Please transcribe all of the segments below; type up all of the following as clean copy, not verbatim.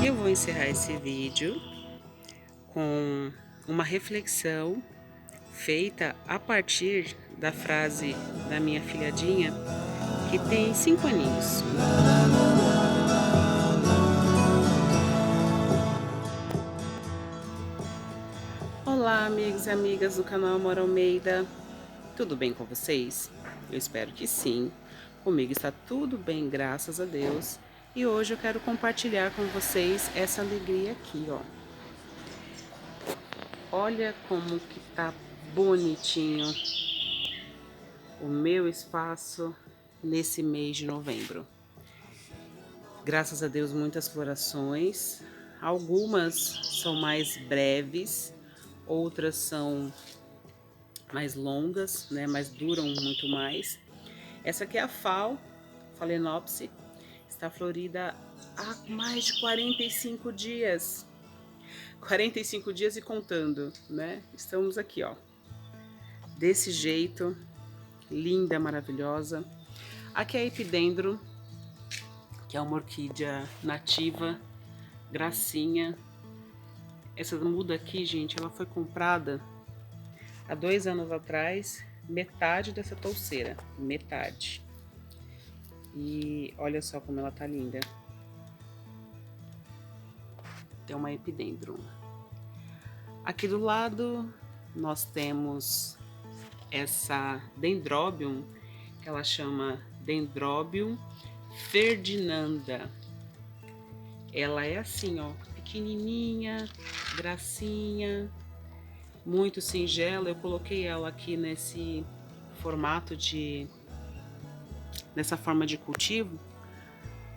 Eu vou encerrar esse vídeo com uma reflexão feita a partir da frase da minha filhadinha, que tem 5 aninhos. Olá, amigos e amigas do canal Amor Almeida. Tudo bem com vocês? Eu espero que sim. Comigo está tudo bem, graças a Deus. E hoje eu quero compartilhar com vocês essa alegria aqui, ó. Olha como que tá bonitinho o meu espaço nesse mês de novembro. Graças a Deus, muitas florações. Algumas são mais breves, outras são mais longas, né? Mas duram muito mais. Essa aqui é a Phalaenopsis, está florida há mais de 45 dias. 45 dias e contando, né? Estamos aqui, ó. Desse jeito, linda, maravilhosa. Aqui é a Epidendro, que é uma orquídea nativa, gracinha. Essa muda aqui, gente, ela foi comprada há 2 anos atrás, metade dessa touceira, metade. E olha só como ela tá linda. Tem uma Epidendro. Aqui do lado nós temos essa Dendrobium, que ela chama Dendrobium Ferdinanda. Ela é assim, ó, pequenininha, gracinha, muito singela. Eu coloquei ela aqui nesse formato nessa forma de cultivo.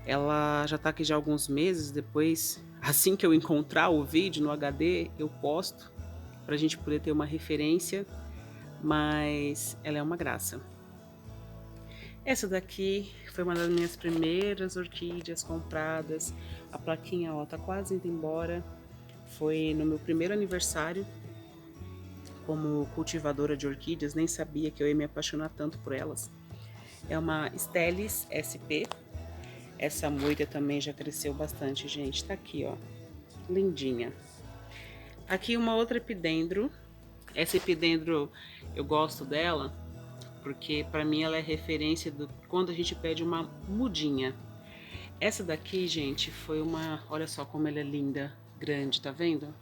Ela já tá aqui já há alguns meses. Depois, assim que eu encontrar o vídeo no HD, eu posto pra gente poder ter uma referência, mas ela é uma graça. Essa daqui foi uma das minhas primeiras orquídeas compradas. A plaquinha, ó, tá quase indo embora. Foi no meu primeiro aniversário como cultivadora de orquídeas, nem sabia que eu ia me apaixonar tanto por elas. É uma Stelis SP. Essa moita também já cresceu bastante, gente. Tá aqui, ó, lindinha. Aqui uma outra Epidendro. Essa Epidendro eu gosto dela porque para mim ela é referência do quando a gente pede uma mudinha. Essa daqui, gente, foi uma, olha só como ela é linda, grande, tá vendo?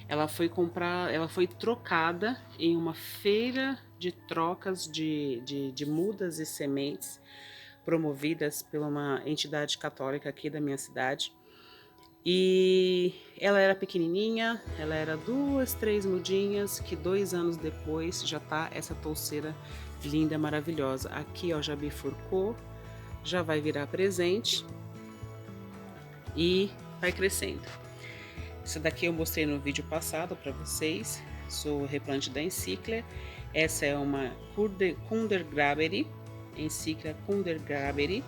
Ela foi trocada em uma feira de trocas de mudas e sementes promovidas por uma entidade católica aqui da minha cidade. E ela era pequenininha, ela era 2, 3 mudinhas, que 2 anos depois já tá essa touceira linda, maravilhosa. Aqui, ó, já bifurcou, já vai virar presente e vai crescendo. Essa daqui eu mostrei no vídeo passado para vocês, sou replante da Encíclia. Essa é uma Kundergraberi, Encíclia Kundergraberi.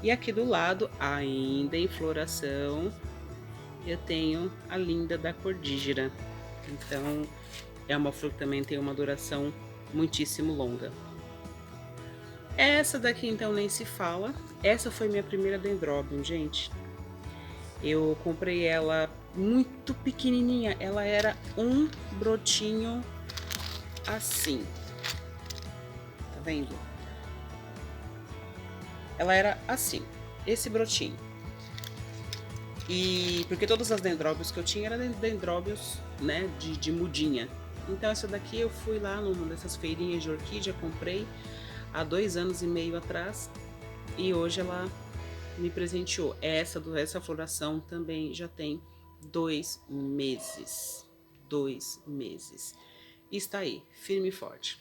E aqui do lado, ainda em floração, eu tenho a linda da Cordígera. Então, é uma flor que também tem uma duração muitíssimo longa. Essa daqui, então, nem se fala. Essa foi minha primeira Dendrobium, gente. Eu comprei ela muito pequenininha. Ela era um brotinho assim. Tá vendo? Ela era assim, esse brotinho. E porque todas as dendróbios que eu tinha eram dendróbios, né, de mudinha. Então essa daqui eu fui lá numa dessas feirinhas de orquídea, comprei há 2 anos e meio atrás e hoje ela me presenteou. Essa floração também já tem 2 meses. 2 meses. E está aí, firme e forte.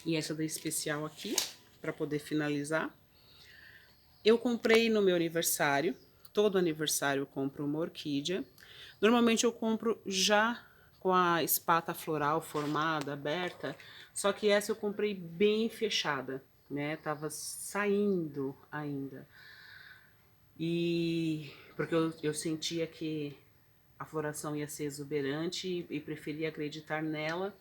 E essa da especial aqui, para poder finalizar. Eu comprei no meu aniversário. Todo aniversário eu compro uma orquídea. Normalmente eu compro já com a espata floral formada, aberta. Só que essa eu comprei bem fechada, né? Tava saindo ainda. E porque eu sentia que a floração ia ser exuberante e preferia acreditar nela,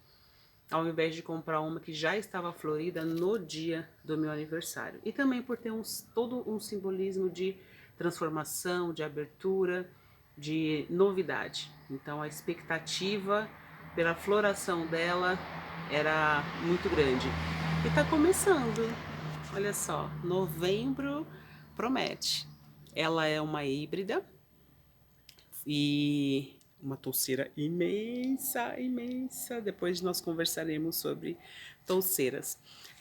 ao invés de comprar uma que já estava florida no dia do meu aniversário. E também por ter todo um simbolismo de transformação, de abertura, de novidade. Então a expectativa pela floração dela era muito grande. E tá começando, olha só, novembro promete. Ela é uma híbrida e uma touceira imensa, imensa. Depois nós conversaremos sobre touceiras,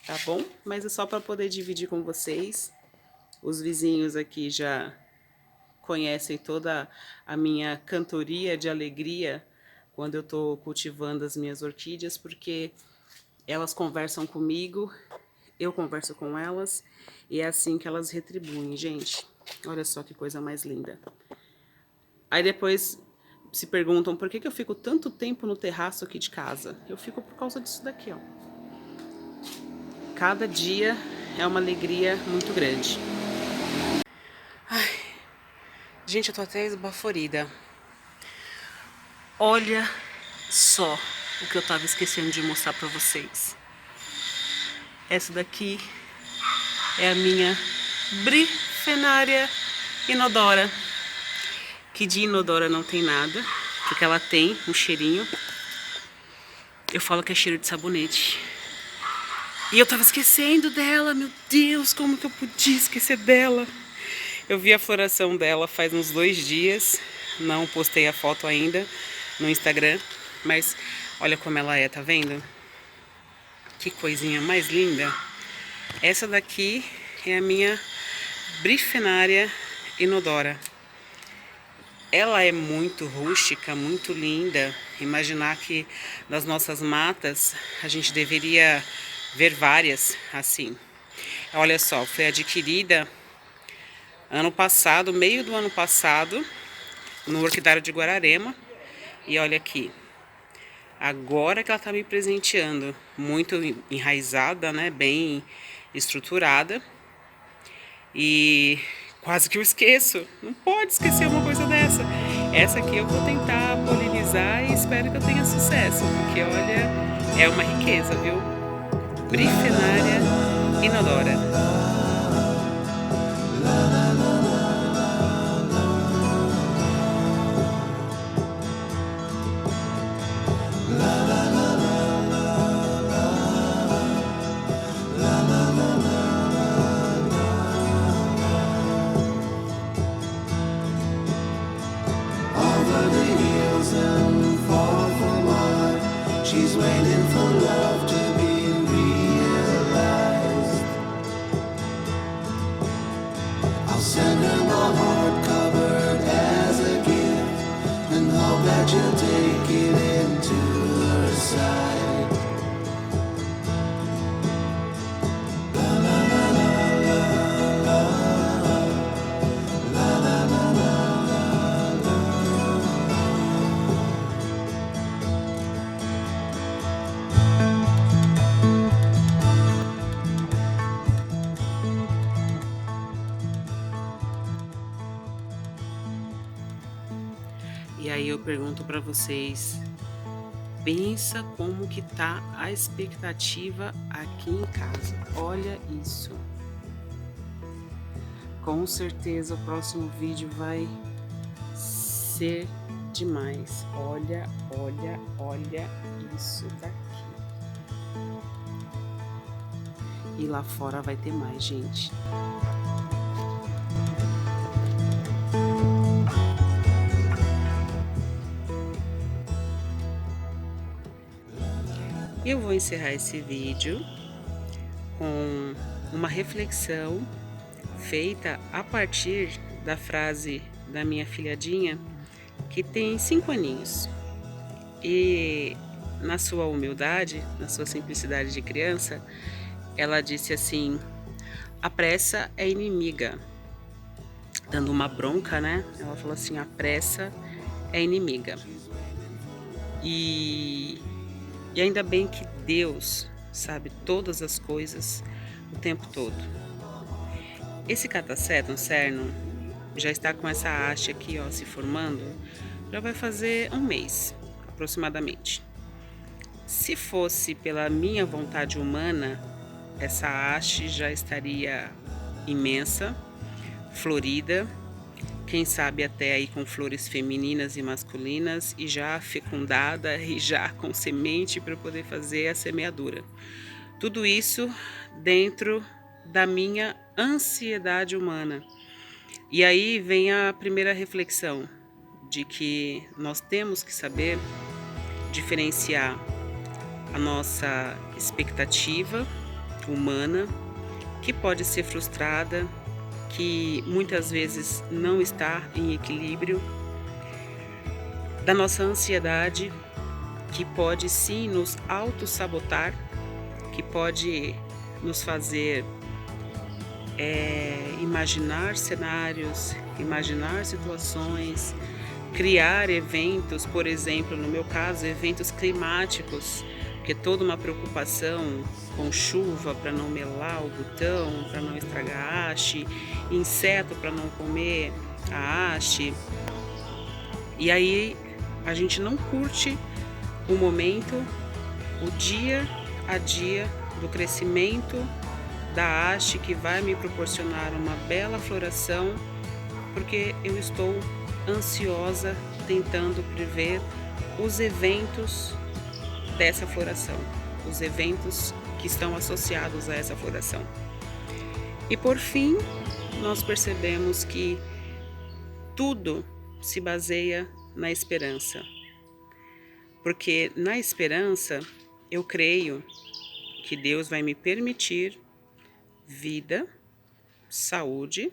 tá bom? Mas é só para poder dividir com vocês. Os vizinhos aqui já conhecem toda a minha cantoria de alegria quando eu tô cultivando as minhas orquídeas, porque elas conversam comigo, eu converso com elas, e é assim que elas retribuem, gente. Olha só que coisa mais linda. Aí depois se perguntam por que eu fico tanto tempo no terraço aqui de casa. Eu fico por causa disso daqui, ó. Cada dia é uma alegria muito grande. Ai, gente, eu tô até esbaforida. Olha só o que eu tava esquecendo de mostrar pra vocês. Essa daqui é a minha Brifenária inodora. Que de inodora não tem nada, porque ela tem um cheirinho. Eu falo que é cheiro de sabonete. E eu tava esquecendo dela, meu Deus, como que eu podia esquecer dela? Eu vi a floração dela faz uns 2 dias, não postei a foto ainda no Instagram, mas olha como ela é, tá vendo? Que coisinha mais linda. Essa daqui é a minha Brifenária inodora. Ela é muito rústica, muito linda. Imaginar que nas nossas matas a gente deveria ver várias assim. Olha só, foi adquirida ano passado, meio do ano passado, no Orquidário de Guararema. E olha aqui, agora que ela tá me presenteando, muito enraizada, né, bem estruturada. E quase que eu esqueço, não pode esquecer uma coisa dessa. Essa aqui eu vou tentar polinizar e espero que eu tenha sucesso, porque olha, é uma riqueza, viu? Brifenária inodora. She's waiting for love to be realized. I'll send her my heart covered as a gift, and hope that she'll take it into her side. La la la la la la la la la la. E aí eu pergunto para vocês, pensa como que tá a expectativa aqui em casa. Olha isso. Com certeza o próximo vídeo vai ser demais. Olha, olha, olha isso daqui. E lá fora vai ter mais, gente. Eu vou encerrar esse vídeo com uma reflexão feita a partir da frase da minha filhadinha, que tem 5 aninhos. E na sua humildade, na sua simplicidade de criança, ela disse assim: a pressa é inimiga. Dando uma bronca, né? Ela falou assim: a pressa é inimiga. E ainda bem que Deus sabe todas as coisas o tempo todo. Esse Catasetum cernum já está com essa haste aqui, ó, se formando, já vai fazer 1 mês, aproximadamente. Se fosse pela minha vontade humana, essa haste já estaria imensa, florida, quem sabe até aí com flores femininas e masculinas e já fecundada e já com semente para poder fazer a semeadura. Tudo isso dentro da minha ansiedade humana. E aí vem a primeira reflexão de que nós temos que saber diferenciar a nossa expectativa humana, que pode ser frustrada, que muitas vezes não está em equilíbrio, da nossa ansiedade, que pode sim nos autossabotar, que pode nos fazer imaginar cenários, imaginar situações, criar eventos, por exemplo, no meu caso, eventos climáticos, que é toda uma preocupação com chuva para não melar o botão, para não estragar a haste, inseto para não comer a haste. E aí a gente não curte o momento, o dia a dia do crescimento da haste que vai me proporcionar uma bela floração, porque eu estou ansiosa tentando prever os eventos dessa floração, os eventos que estão associados a essa floração. E por fim, nós percebemos que tudo se baseia na esperança. Porque na esperança, eu creio que Deus vai me permitir vida, saúde,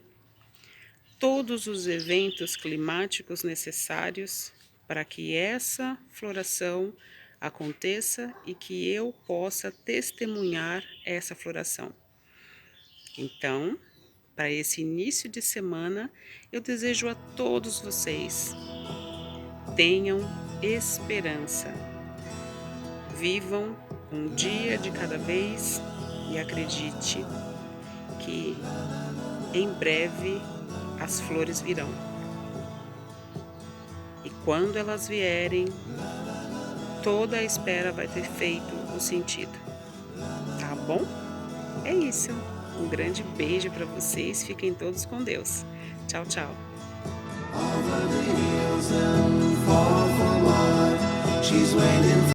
todos os eventos climáticos necessários para que essa floração aconteça e que eu possa testemunhar essa floração. Então, para esse início de semana, eu desejo a todos vocês, tenham esperança, vivam um dia de cada vez e acredite que em breve as flores virão. E quando elas vierem, toda a espera vai ter feito o sentido. Tá bom? É isso. Um grande beijo para vocês. Fiquem todos com Deus. Tchau, tchau. Over the hills and far from what she's waiting